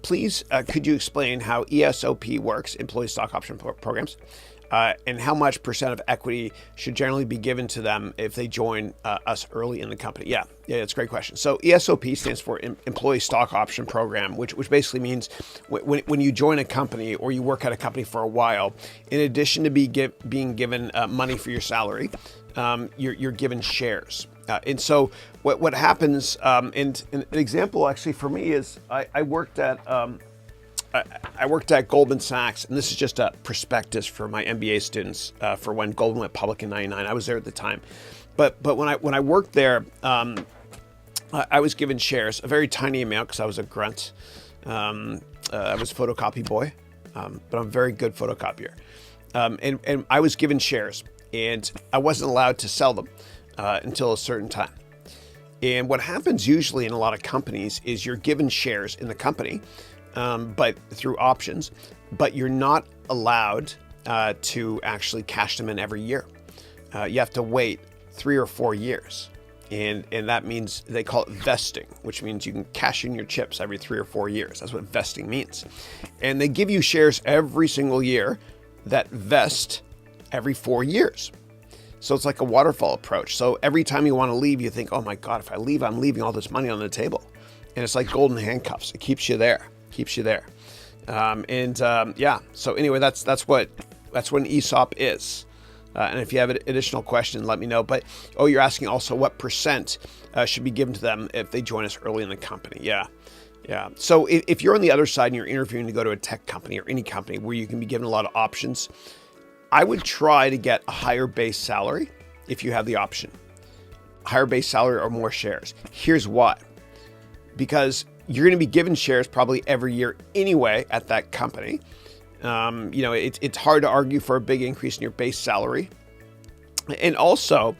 Please, could you explain how ESOP works, employee stock option programs, and how much percent of equity should generally be given to them if they join us early in the company? Yeah, it's a great question. So ESOP stands for Employee Stock Option Program, which basically means when you join a company or you work at a company for a while, in addition to being given money for your salary, you're given shares. And so what happens, and an example actually for me is I worked at Goldman Sachs, and this is just a prospectus for my MBA students for when Goldman went public in '99. I was there at the time, but when I worked there, I was given shares, a very tiny amount because I was a grunt. I was a photocopy boy, but I'm a very good photocopier, and I was given shares, and I wasn't allowed to sell them until a certain time. And what happens usually in a lot of companies is you're given shares in the company, but through options, but you're not allowed to actually cash them in every year. You have to wait 3 or 4 years. And that means they call it vesting, which means you can cash in your chips every 3 or 4 years. That's what vesting means. And they give you shares every single year that vest every 4 years. So it's like a waterfall approach. So every time you want to leave, you think, oh my God, if I leave, I'm leaving all this money on the table. And it's like golden handcuffs. It keeps you there. Yeah. So anyway, that's what an ESOP is. And if you have an additional question, let me know. But, you're asking also what percent should be given to them if they join us early in the company. Yeah. So if you're on the other side and you're interviewing to go to a tech company or any company where you can be given a lot of options, I would try to get a higher base salary if you have the option. Higher base salary or more shares. Here's why. Because you're going to be given shares probably every year anyway at that company. It's hard to argue for a big increase in your base salary. And also,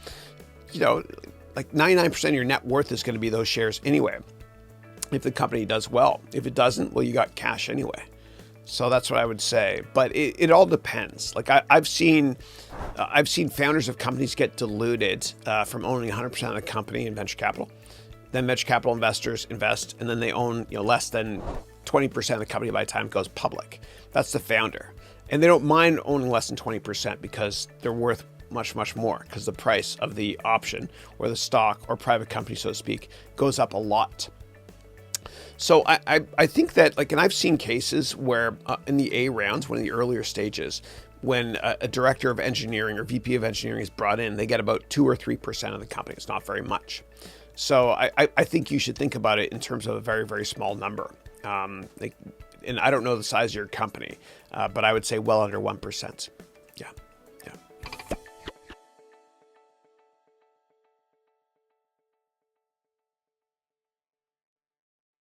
like 99% of your net worth is going to be those shares anyway, if the company does well. If it doesn't, well, you got cash anyway. So that's what I would say. But it all depends. Like I've seen founders of companies get diluted from owning 100% of the company in venture capital. Then venture capital investors invest, and then they own less than 20% of the company by the time it goes public. That's the founder. And they don't mind owning less than 20% because they're worth much, much more because the price of the option or the stock or private company, so to speak, goes up a lot. So I think that, and I've seen cases where in the A rounds, one of the earlier stages, when a director of engineering or VP of engineering is brought in, they get about 2 or 3% of the company. It's not very much. So I think you should think about it in terms of a very, very small number. And I don't know the size of your company, but I would say well under 1%. Yeah.